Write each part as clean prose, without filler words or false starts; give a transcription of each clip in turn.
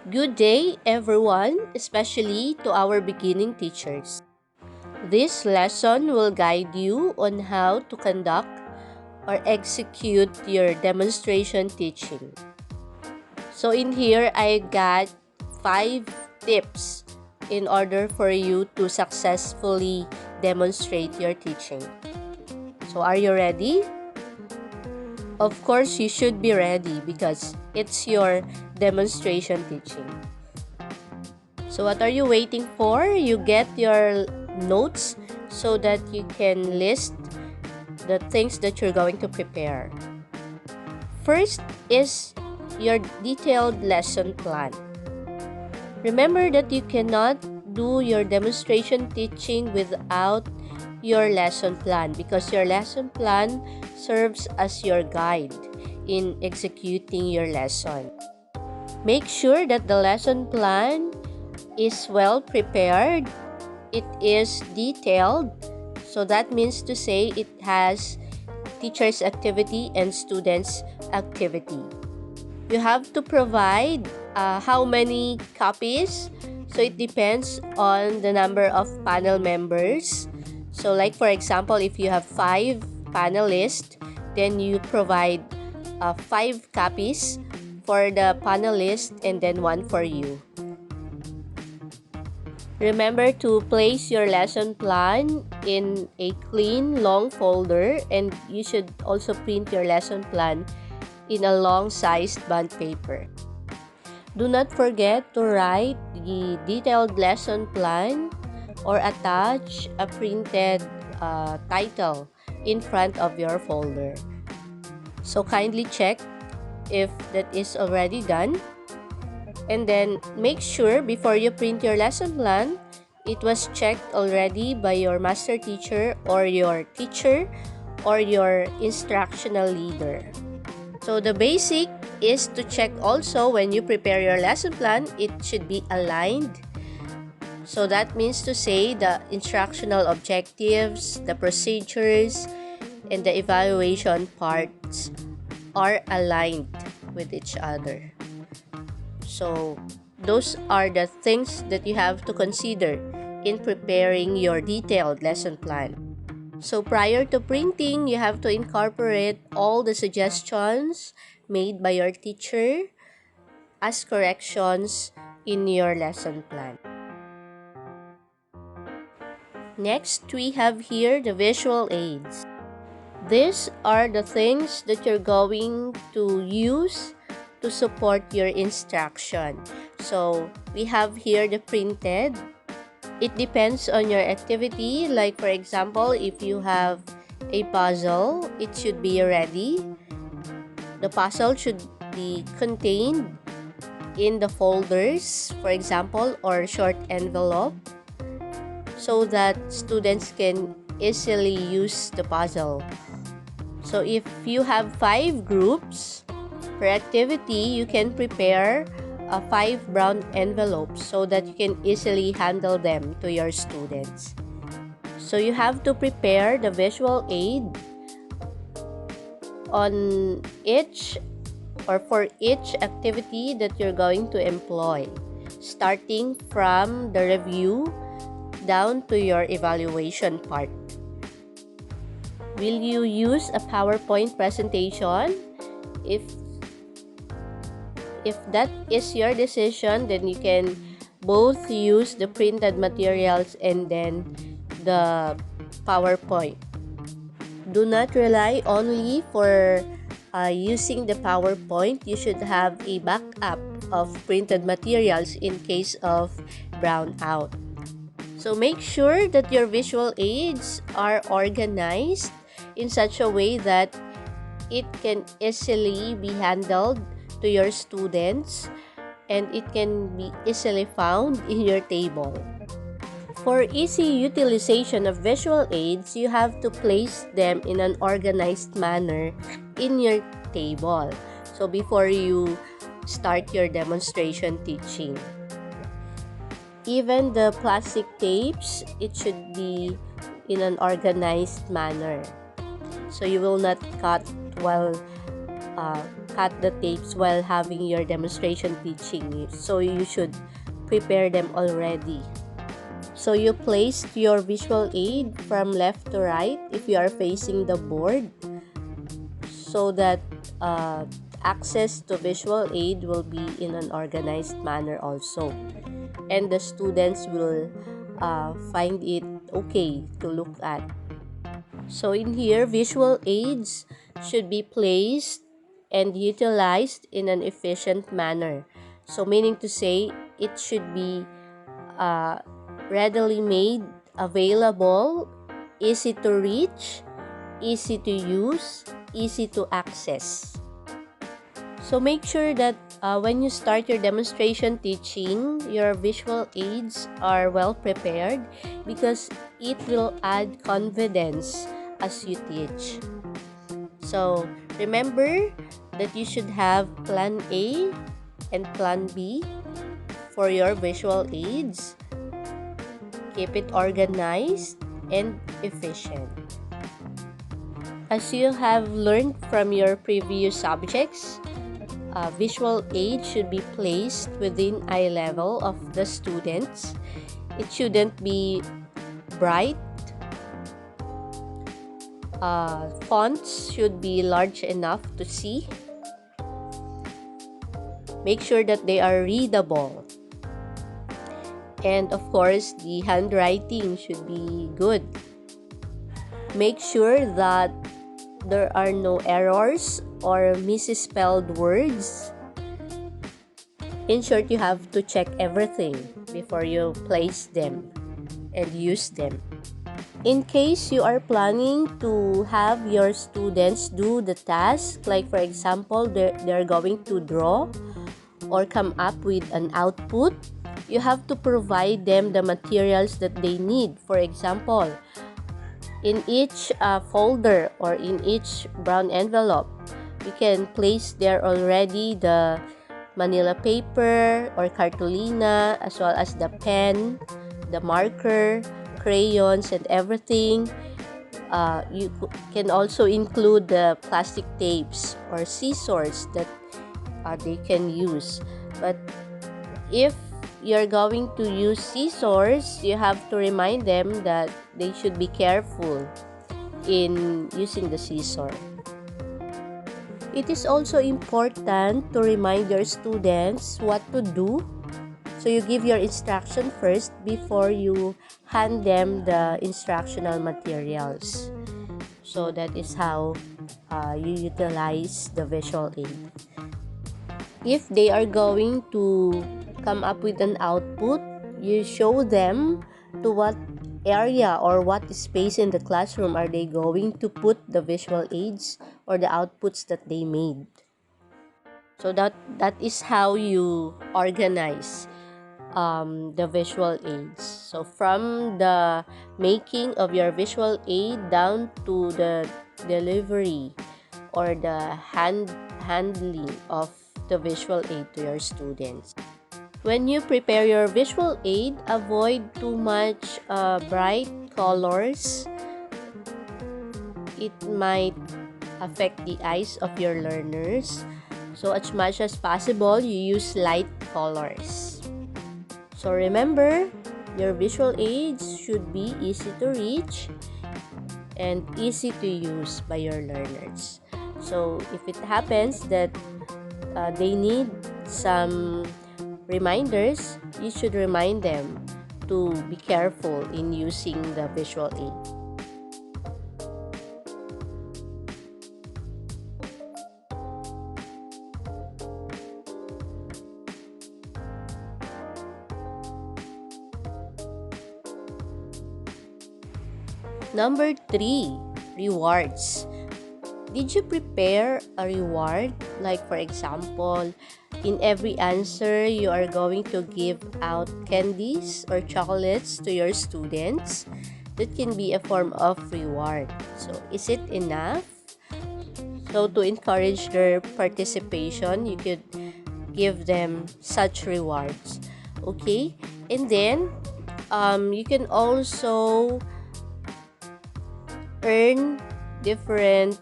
Good day, everyone, especially to our beginning teachers. This lesson will guide you on how to conduct or execute your demonstration teaching. So in here, I got 5 tips in order for you to successfully demonstrate your teaching. So are you ready? Of course, you should be ready because it's your demonstration teaching. So what are you waiting for? You get your notes so that you can list the things that you're going to prepare. First is your detailed lesson plan. Remember that you cannot do your demonstration teaching without your lesson plan because your lesson plan serves as your guide in executing your lesson. Make sure that the lesson plan is well prepared. It is detailed, so that means to say it has teacher's activity and students' activity. You have to provide how many copies, so it depends on the number of panel members. So like for example, if you have 5 panelists, then you provide 5 copies for the panelist and then 1 for you. Remember to place your lesson plan in a clean, long folder, and you should also print your lesson plan in a long-sized bond paper. Do not forget to write the detailed lesson plan or attach a printed title in front of your folder. So kindly check if that is already done. And then make sure before you print your lesson plan, it was checked already by your master teacher or your teacher or your instructional leader. So the basic is to check also when you prepare your lesson plan, it should be aligned. So that means to say the instructional objectives, the procedures, and the evaluation parts are aligned with each other. So those are the things that you have to consider in preparing your detailed lesson plan. So prior to printing, you have to incorporate all the suggestions made by your teacher as corrections in your lesson plan. Next, we have here the visual aids. These are the things that you're going to use to support your instruction. So we have here the printed. It depends on your activity. Like for example, if you have a puzzle, it should be ready. The puzzle should be contained in the folders, for example, or short envelope, so that students can easily use the puzzle. So if you have 5 groups per activity, you can prepare 5 brown envelopes so that you can easily handle them to your students. So you have to prepare the visual aid on each or for each activity that you're going to employ, starting from the review down to your evaluation part. Will you use a PowerPoint presentation? If that is your decision, then you can both use the printed materials and then the PowerPoint. Do not rely only for using the PowerPoint. You should have a backup of printed materials in case of brownout. So make sure that your visual aids are organized in such a way that it can easily be handled to your students and it can be easily found in your table. For easy utilization of visual aids, you have to place them in an organized manner in your table. So before you start your demonstration teaching. Even the plastic tapes, it should be in an organized manner. So you will not cut while cut the tapes while having your demonstration teaching, so you should prepare them already. So you placed your visual aid from left to right if you are facing the board, so that access to visual aid will be in an organized manner also, and the students will find it okay to look at. So in here, visual aids should be placed and utilized in an efficient manner. So meaning to say, it should be readily made available, easy to reach, easy to use, easy to access. So make sure that when you start your demonstration teaching, your visual aids are well prepared, because it will add confidence as you teach. So remember that you should have plan A and plan B for your visual aids. Keep it organized and efficient. As you have learned from your previous subjects, visual aid should be placed within eye level of the students. It shouldn't be bright. Fonts should be large enough to see. Make sure that they are readable. And of course, the handwriting should be good. Make sure that there are no errors or misspelled words. In short, you have to check everything before you place them and use them. In case you are planning to have your students do the task, like for example, they're going to draw or come up with an output, you have to provide them the materials that they need. For example, in each folder or in each brown envelope, you can place there already the manila paper or cartolina, as well as the pen, the marker, crayons, and everything. You can also include the plastic tapes or scissors that they can use. But if you're going to use scissors, you have to remind them that they should be careful in using the scissor. It is also important to remind your students what to do. So you give your instruction first before you hand them the instructional materials. So that is how you utilize the visual aid. If they are going to come up with an output, you show them to what area or what space in the classroom are they going to put the visual aids or the outputs that they made. So that is how you organize the visual aids. So from the making of your visual aid down to the delivery or the handling of the visual aid to your students. When you prepare your visual aid, avoid too much bright colors. It might affect the eyes of your learners. So as much as possible, you use light colors. So remember, your visual aids should be easy to reach and easy to use by your learners. So if it happens that they need some reminders, you should remind them to be careful in using the visual aid. Number 3, rewards. Did you prepare a reward? Like for example, in every answer, you are going to give out candies or chocolates to your students. That can be a form of reward. So is it enough? So to encourage their participation, you could give them such rewards. Okay? And then, you can also earn different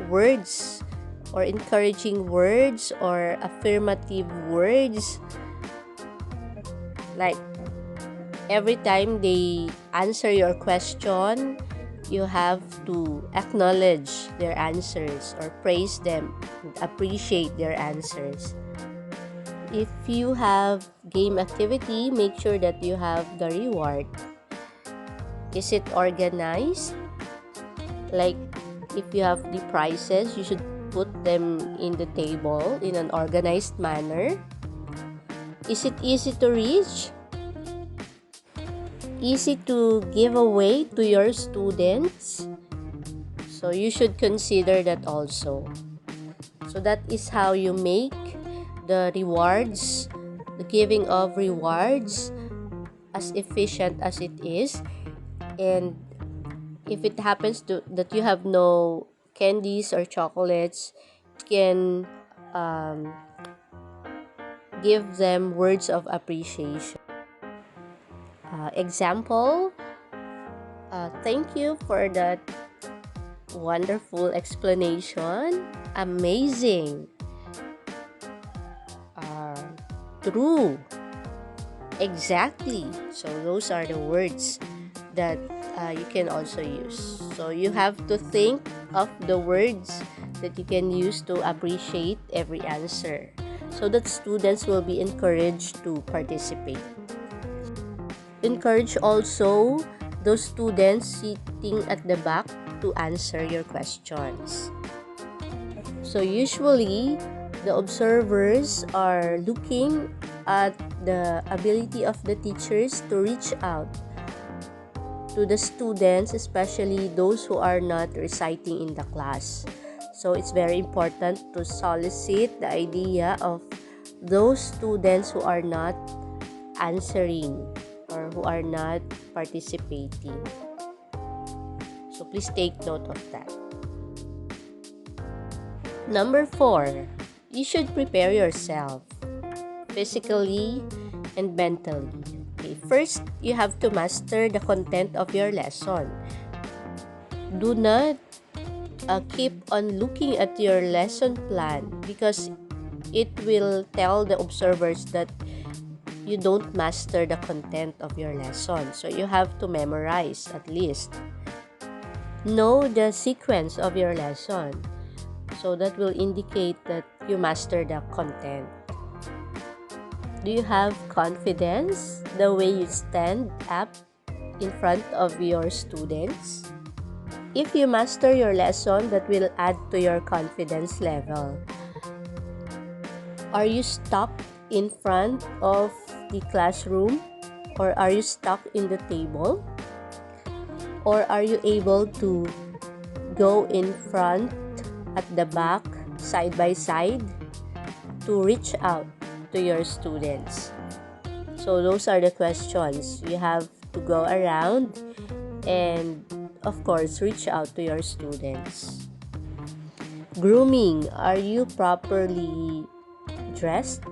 words or encouraging words or affirmative words. Like every time they answer your question, you have to acknowledge their answers or praise them and appreciate their answers. If you have game activity, make sure that you have the reward. Is it organized? Like if you have the prizes, you should put them in the table in an organized manner. Is it easy to reach? Easy to give away to your students? So you should consider that also. So that is how you make the rewards, the giving of rewards, as efficient as it is. And if it happens that you have no candies or chocolates, you can give them words of appreciation. Example, thank you for that wonderful explanation. Amazing. True. Exactly. So those are the words that you can also use. So you have to think of the words that you can use to appreciate every answer, so that students will be encouraged to participate. Encourage also those students sitting at the back to answer your questions. So usually, the observers are looking at the ability of the teachers to reach out to the students, especially those who are not reciting in the class. So it's very important to solicit the idea of those students who are not answering or who are not participating. So please take note of that. Number 4, you should prepare yourself physically and mentally. Okay, first, you have to master the content of your lesson. Do not keep on looking at your lesson plan, because it will tell the observers that you don't master the content of your lesson. So you have to memorize at least. Know the sequence of your lesson. So that will indicate that you master the content. Do you have confidence the way you stand up in front of your students? If you master your lesson, that will add to your confidence level. Are you stuck in front of the classroom, or are you stuck in the table? Or are you able to go in front, at the back, side by side, to reach out to your students? So those are the questions. You have to go around and of course reach out to your students. Grooming. Are you properly dressed?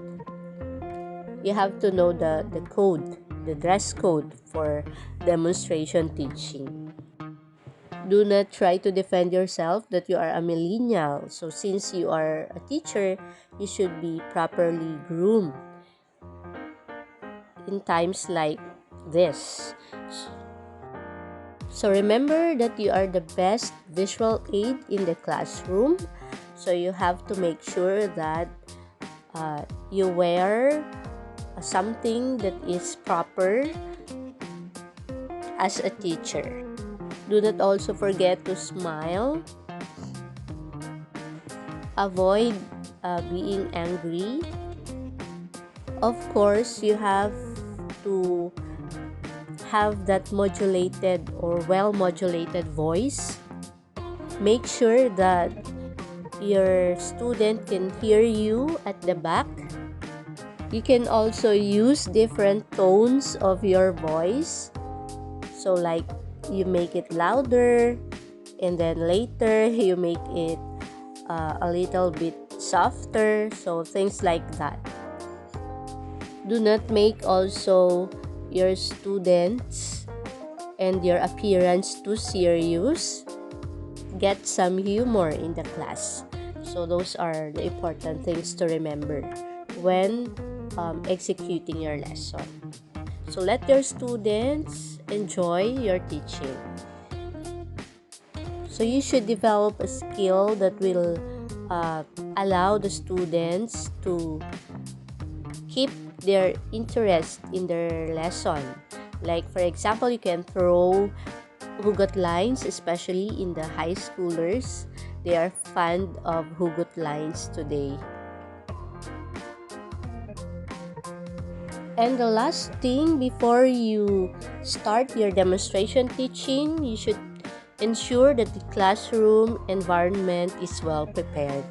You have to know the code, the dress code for demonstration teaching. Do not try to defend yourself that you are a millennial. So since you are a teacher, you should be properly groomed in times like this. So remember that you are the best visual aid in the classroom. So you have to make sure that you wear something that is proper as a teacher. Do not also forget to smile. Avoid being angry. Of course, you have to have that modulated or well-modulated voice. Make sure that your student can hear you at the back. You can also use different tones of your voice. So like you make it louder, and then later you make it a little bit softer. So things like that. Do not make also your students and your appearance too serious. Get some humor in the class. So those are the important things to remember when executing your lesson. So let your students enjoy your teaching. So you should develop a skill that will allow the students to keep their interest in their lesson. Like for example, you can throw hugot lines, especially in the high schoolers. They are fond of hugot lines today. And the last thing, before you start your demonstration teaching, you should ensure that the classroom environment is well prepared.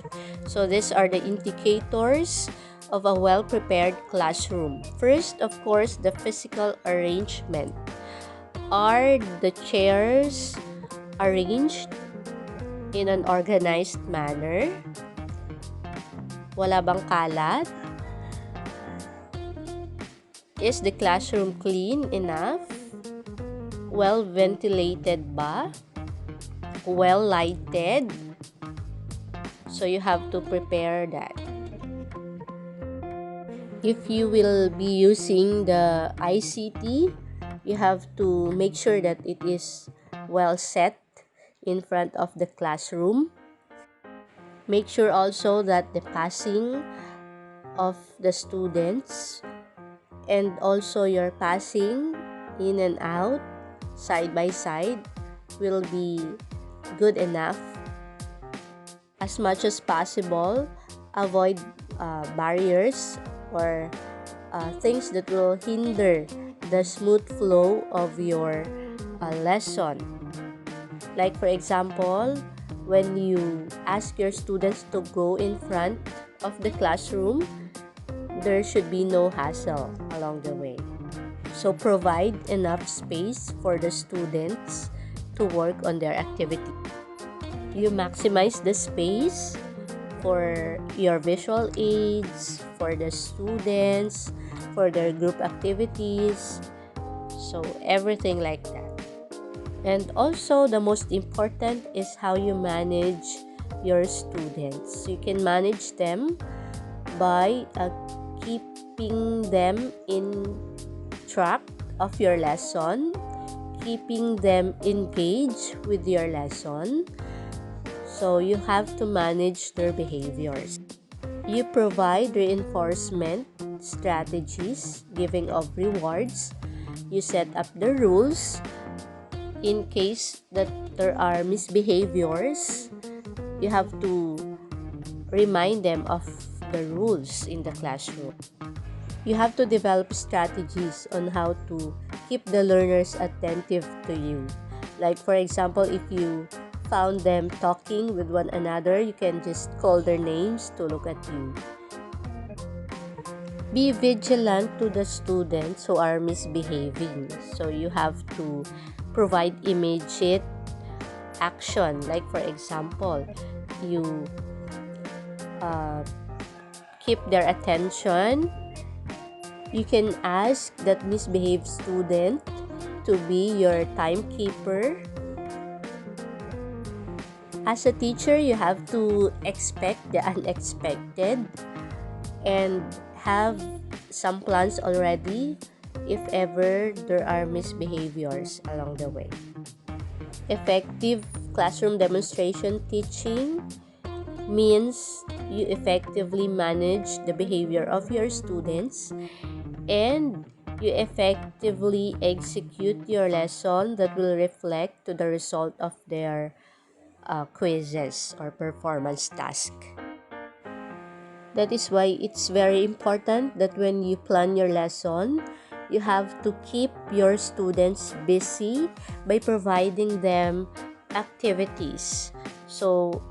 So these are the indicators of a well-prepared classroom. First, of course, the physical arrangement. Are the chairs arranged in an organized manner? Wala bang kalat? Is the classroom clean enough? Well ventilated ba? Well lighted? So you have to prepare that. If you will be using the ICT, you have to make sure that it is well set in front of the classroom. Make sure also that the passing of the students and also your passing in and out side by side will be good enough. As much as possible, avoid barriers or things that will hinder the smooth flow of your lesson. Like for example, when you ask your students to go in front of the classroom, there should be no hassle along the way. So provide enough space for the students to work on their activity. You maximize the space for your visual aids, for the students, for their group activities, so everything like that. And also the most important is how you manage your students. You can manage them by keeping them in track of your lesson, keeping them engaged with your lesson. So you have to manage their behaviors. You provide reinforcement strategies, giving of rewards. You set up the rules. In case that there are misbehaviors, you have to remind them of the rules in the classroom. You have to develop strategies on how to keep the learners attentive to you. Like for example, if you found them talking with one another, you can just call their names to look at you. Be vigilant to the students who are misbehaving. So you have to provide immediate action. Like for example, you keep their attention. You can ask that misbehaved student to be your timekeeper. As a teacher, you have to expect the unexpected and have some plans already if ever there are misbehaviors along the way. Effective classroom demonstration teaching means you effectively manage the behavior of your students and you effectively execute your lesson that will reflect to the result of their quizzes or performance task. That is why it's very important that when you plan your lesson, you have to keep your students busy by providing them activities. So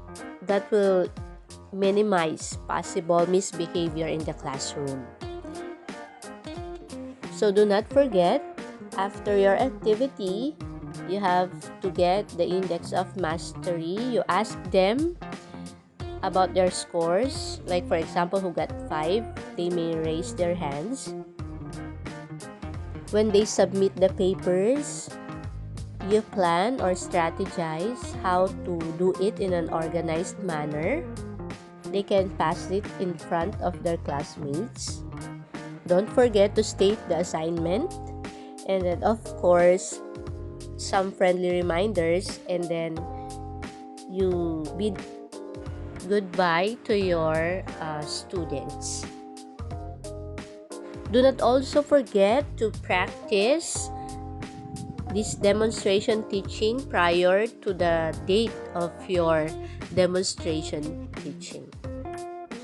that will minimize possible misbehavior in the classroom. So do not forget, after your activity, you have to get the index of mastery. You ask them about their scores. Like for example, who got 5, they may raise their hands. When they submit the papers, you plan or strategize how to do it in an organized manner. they can pass it in front of their classmates. Don't forget to state the assignment, and then of course some friendly reminders, and then you bid goodbye to your students. Do not also forget to practice this demonstration teaching prior to the date of your demonstration teaching.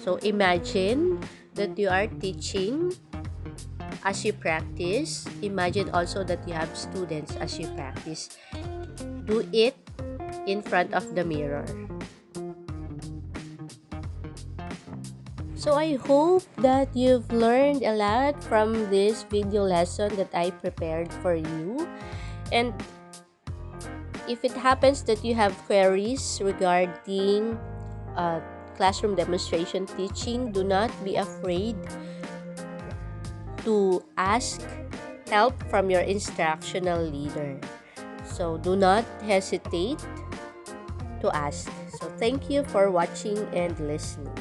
So imagine that you are teaching as you practice. Imagine also that you have students as you practice. Do it in front of the mirror. So I hope that you've learned a lot from this video lesson that I prepared for you. And if it happens that you have queries regarding classroom demonstration teaching, do not be afraid to ask help from your instructional leader. So do not hesitate to ask. So thank you for watching and listening.